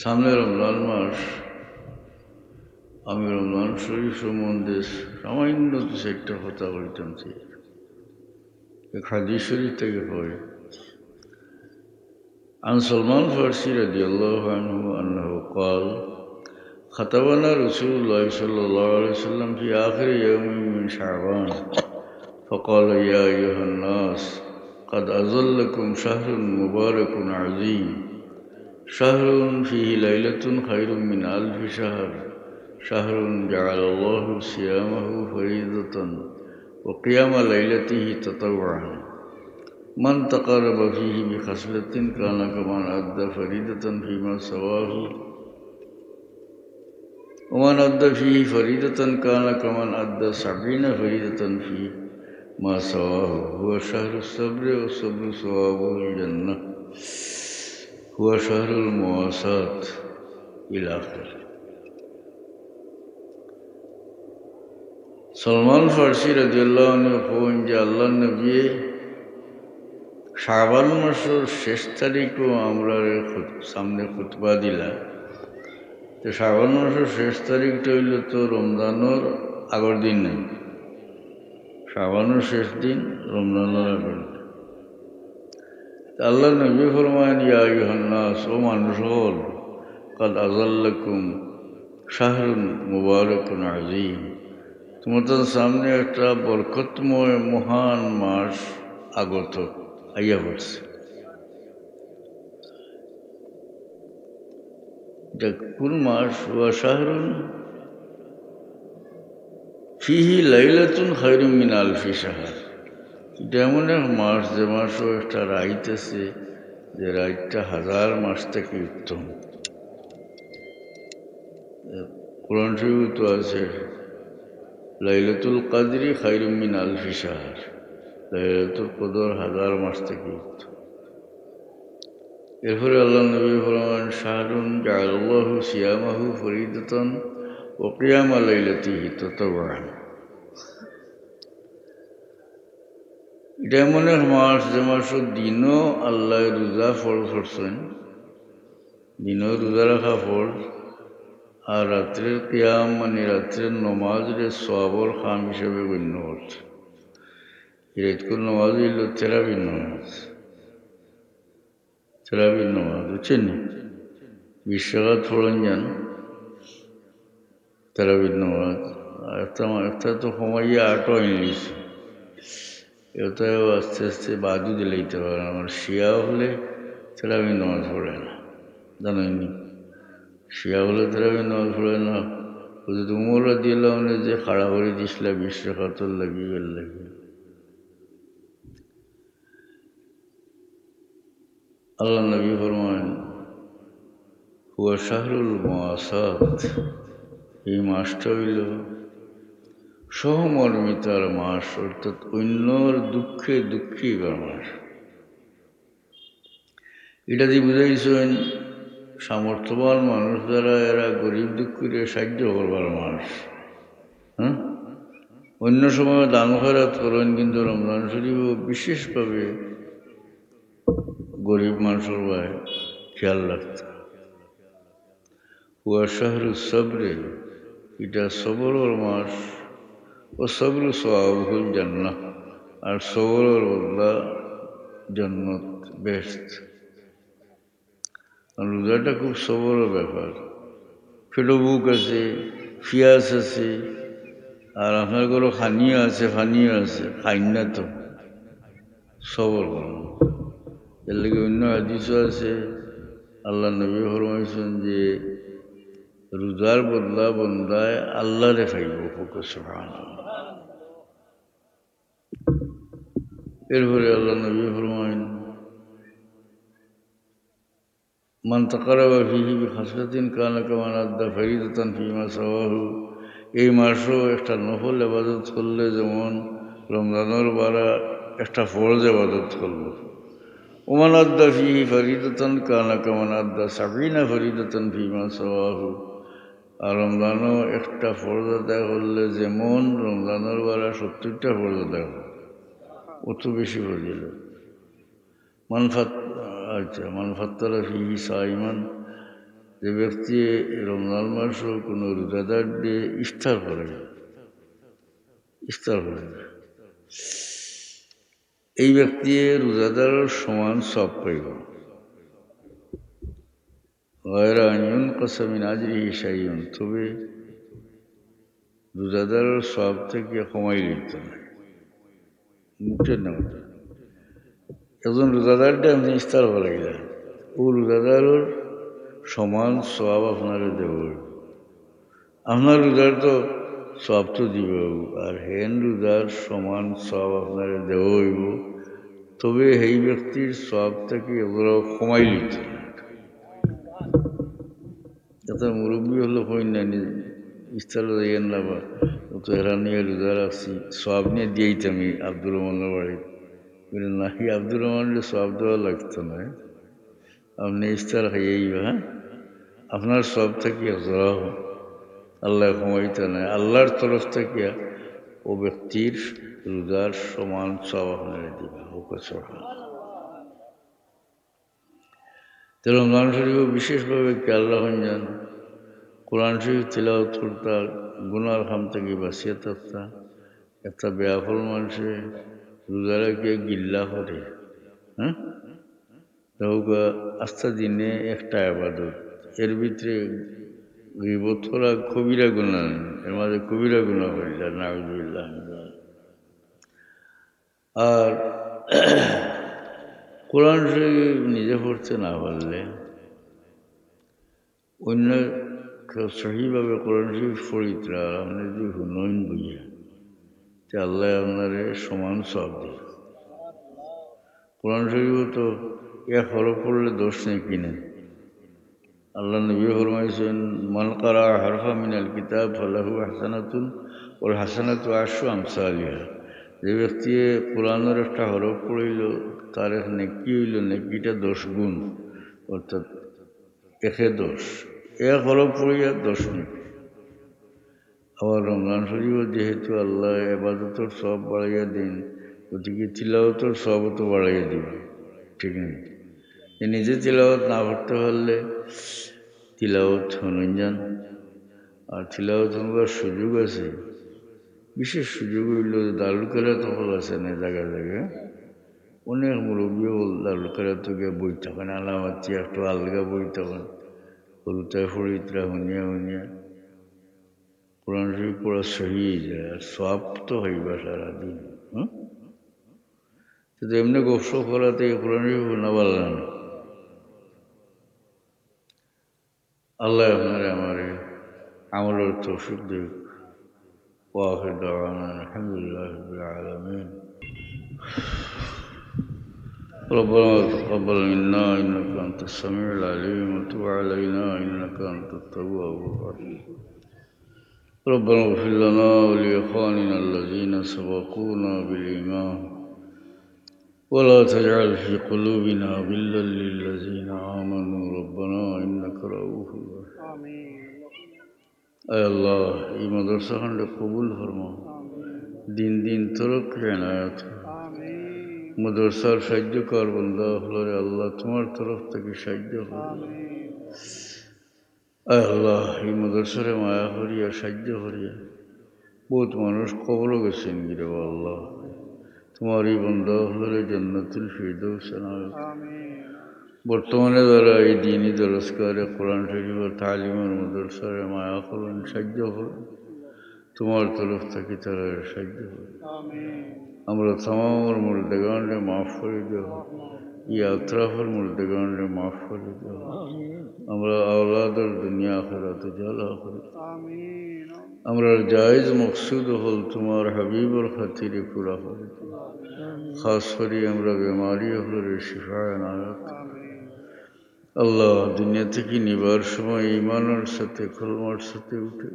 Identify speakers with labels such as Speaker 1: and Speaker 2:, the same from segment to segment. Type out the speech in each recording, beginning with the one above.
Speaker 1: সামনে রমজান মাস। আমি রমজান শরীফ সম্বন্ধে সামান্য দু চারটা কথা বলতাম। এক হাদিস শরীফ থেকে পড়ে عن سلمان الفارسي رضي الله عنه أنه قال خطبنا رسول الله صلى الله عليه وسلم في آخر يوم من شعبان فقال يا أيها الناس قد أظلكم شهر مبارك عظيم شهر فيه ليلة خير من ألف شهر شهر جعل الله صيامه فريضة وقيام ليلته تطوعا من تقرب فيه بخصلة كان كمن أدى فريضة فيما سواه ومن أدى فيه فريضة كان كمن أدى 70 فريضة فيما سواه هو شهر الصبر والصبر ثوابه الجنة هو شهر المواساة إلى آخره। সলমান ফার্সি রাদিয়াল্লাহু আনহু কোন যে আল্লাহর নবী শাবান মাসের শেষ তারিখও আমরা সামনে খুতবা দিলা। তো শাবান মাসের শেষ তারিখটা হইল তো রমজানের আগের দিন নেই, শাবানের শেষ দিন রমজানের আগের দিন। আল্লাহ নবী ফরমান ইয়া আইয়ুহান নাস, ও মানুষ হল, কাদ আযাল্লাকুম শাহরুন মুবারাকুন আযীম, তোমাদের সামনে একটা বরকতময় মহান মাস আগত আইয়া পড়ছে। এটা কোন মাস? ওয়া শাহরুন ফিহি লাইলাতুন খায়রুম মিন আলফি শাহর। এটা এমন এক মাস যে মাসও একটা রাইত আছে, যে রাইতটা 1000 মাস থেকে উত্তম। কোরআন শরীফে তো আছে লাইলাতুল কাদরি খায়রুম মিন আলফি শাহর, লাইলাতুল কদর 1000 মাস থেকে উত্তম। এরপরে আল্লাহ নবী ফরমান শাহরুন জাআলাল্লাহু সিয়ামাহু ফরিদাতান ওয়া কিয়ামা লাইলাতিহি তাতাওয়ান। এটা এমন এক মাস যে মাসের দিনও আল্লাহ রোজা ফরজ করছেন, দিনও রোজা রাখা ফরজ, আর রাত্রের কিয়াম মানে রাত্রের নমাজের সওয়াবের খাম হিসেবে গণ্য করছে। রাতকুল নমাজ হইল তেরাবির নমাজ, তেরাবির নমাজ বুঝছেন? 20 রাকাত পড়েন যান তেরাবির নমাজ। একটা তো কমাইয়া 8 ইংলিশ, এটাও আস্তে আস্তে বাদু দিলাইতে পারে। আমার শিয়া হলে তেরাবির নমাজ পড়ে না, জানেননি? শিয়া হলে তেরাবির নমাজ পড়ে না। হুজুর উমর রাদিয়াল্লাহু আনহু যে খাড়া করে দিছিল 20 রাকাতের লাগি বের লাগি। আল্লাহ নবী ফরমান হুয়া শাহরুল মুআসাত, এই মাসটা হইল সহমর্মিতার মাস, অর্থাৎ অন্যর দুঃখে দুঃখীবার মাস। এটা দিয়ে বুঝাইছেন সামর্থ্যবান মানুষ যারা এরা গরিব দুঃখীরে সাহায্য করবার মাস। হ্যাঁ, অন্য সময় দান খয়রাত করেন, কিন্তু রমজান শরীফও বিশেষভাবে গরিব মানুষের ভাই খেয়াল রাখতে। হুয়া শাহরু সবরে, এটা সবরের মাস। ও সবরু সওয়াবুল জান্নাহ, আর সবরের বদলা জান্নাত, বেহেশত। রোজাটা খুব সবরের ব্যাপার। ছোটো বুক আছে, পিয়াস আছে, আর আপনার ঘরে খানিও আছে, ফানিও আছে, খাইন না তো সবর করুন। এর লাগে অন্য হাদিসও আছে, আল্লাহ নবী ফরমাইছেন যে রোজার বদলা বন্দায় আল্লাহরে খাইব। সুবহানাল্লাহ। এরপরে আল্লাহ নবী ফরমাইন মান তাকারাবা ফিহি বিখাসলাতিন কানা কামান আদ্দা ফরিদাতান ফিমা সাওয়াহু। এই মাসও একটা নফল ইবাদত করলে যেমন রমজানের বারা একটা ফরজ ইবাদত করল। ওমান আদ্দা ফিহি ফরিদাতান কানা কামান আদ্দা 70 ফরিদাতান ফিমা সাওয়াহু। আর রমজানও একটা ফরজ আদায় করলে যেমন রমজানের বারা 70টা ফরজ আদায় করল, অত বেশি ফজিলত। মান ফাত্তারা ফিহি সাইমান, যে ব্যক্তি রমজান মাসও কোনো রোজাদার দিয়ে ইফতার করে এই ব্যক্তি রোজাদারের সমান সব পাইব গয়রায়ন কসমিন আজরিহি শাইউন, তবে রোজাদারের সব থেকে কমাই লিখত না মুখের নাম। একজন রোজাদারটা আপনি ইফতার করে গেলেন, ও রোজাদারের সমান সব আপনারা দেব। আপনার রোজার তো সব তো দিব, আর হেন রোজার সমান সব আপনারা দেব হইব, তবে সেই ব্যক্তির সব থেকে এগুলো কমাই লিখত না। এত মুরব্বী হলো হই না ইফতার যাইয়েন না, বা তো এরা নিয়ে রোজা রাখছি সব নিয়ে দিয়েই আমি আব্দুর রহমানের বাড়ি না, আব্দুর রহমানের সব দেওয়া লাগতো না, আপনি ইফতার খাইয়েই হ্যাঁ আপনার সব থেকে আল্লাহ কমাইতে নাই, আল্লাহর তরফ থেকে ও ব্যক্তির রোজার সমান সব আপনারা দিবে। তো রমজান শরীফ বিশেষভাবে খেয়াল রাখেন যান, কোরআন শরীফ তিলাওয়াত করতে গুনার খাম থেকে বাঁচিয়ে থাকতা। একটা বেয়াফল মানুষে রোজা রাখিয়ে গিল্লা করে, হ্যাঁ আস্থা দিনে একটা আবাদত, এর ভিতরে গীবত করা কবিরা গুনাহ, এর মাঝে কবিরা গুনাহ করিলা নাউযুবিল্লাহ। আর কোরআন শরীফ নিজে পড়তে না পারলে অন্য কেউ সহিভাবে কোরআন শরীফ পড়িতরা আপনি যদি হুনইন বুঝে, তে আল্লাহ আপনারে সমান সব দিয়ে। কোরআন শরীফও তো এক হরফ পড়লে দোষ নেই কিনে। আল্লাহ নবী ফরমাইছেন, মান কারা হরফা মিনাল কিতাব ফালাহু হাসানাতুন ওর হাসানাতু আশরু আমসালিহা। যে ব্যক্তি কোরআনের একটা হরফ পড়িল তার এক নেকি হইল, নেকিটা 10 গুণ, অর্থাৎ 1/10। এক হরফ পড়িয়া 10 নেকি। আবার রমজান শরীফও যেহেতু আল্লাহ ইবাদতের সব বাড়াইয়া দিন, গতিকে তিলাওয়াতের সবও তো বাড়াইয়া দিন, ঠিক নেই? নিজে তিলাওয়াত না করতে পারলে তিলাওয়াত শুনুন যান। আর তিলাওয়াত শুনবার সুযোগ আছে, বিশেষ সুযোগ হইল দারুল কেরাত হল আছে না জায়গায় জায়গায়, অনেক মুরব্বী হল দারুল কেরাত গিয়ে বই থাকেন, আলামাতি একটু আলগা বই থাকেন, হলুতায় ফরিদরা হুনিয়া কোরআন শরীফ পড়া সহি যায়, আর সব তো হইবা সারাদিন। কিন্তু এমনি গপসপ করাতে কোরআন শরীফ না পারলেন। আল্লাহ আপনারে আমারে আমলের তৌফিক দিক। ওয়াখির দাওয়ানা আলহামদুলিল্লাহি রাব্বিল আলামিন। ربنا تقبل منا إنك أنت السميع العليم وتب علينا إنك أنت التواب الرحيم. ربنا اغفر لنا ولإخواننا الذين سبقونا بالإيمان ولا تجعل في قلوبنا غلا للذين آمنوا ربنا إنك رؤوف رحيم. اے اللہ یہ مدرسہ خانڈ قبول فرما, দিন দিন তরক্কি এনায়াত। মদরসার সাহায্যকর বন্ধা হলরে আল্লাহ তোমার তরফ থেকে সাহায্য করবে। আয় আল্লাহ এই মদরসারে মায়া করিয়া সাহায্য করিয়া, বহুত মানুষ কবরও গেছেন গিরে আল্লাহ, তোমার এই বন্ধা হলরে জান্নাতুল ফিরদৌস এনায়াত। বর্তমানে যারা এই দিনই দরজগারে কোরআন শরীফের তালিমের মদরসারে মায়া করেন, সাহায্য করেন, তোমার তরফ থেকে তারা সাহায্য করেন। আমরা তামামের মুর্দেগানরে মাফ করে দেও, ই আতরাফের মুর্দেগানরে মাফ করে দেও। আমরা আওলাদের দুনিয়া আখিরাতে জালা করে, আমরা জায়েজ মকসুদ হল তোমার হাবিবর খাতিরে পুরা করে দেও। খাস করে আমরা বেমারি হলে শিফা এনায়াত। আল্লাহ দুনিয়া থেকে নিবার সময় ঈমানের সাথে কলমার সাথে উঠে,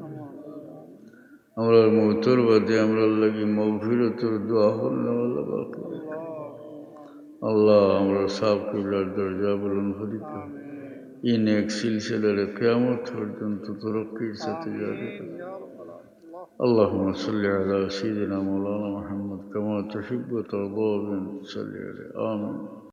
Speaker 1: আমরা মৌতর বাদে আমরা লাগি মাগফিরাতের দোয়া নেওয়ালা বাকি। আল্লাহ আমরা সাফ কিবলার দরজা বুলন্দ করে দাও, এই নেক সিলসিলারে কিয়ামত পর্যন্ত তরক্কির সাথে জারি করো। اللهم صل على سيدنا مولانا محمد كما تحب وترضى بأن تصلي عليه. آمين.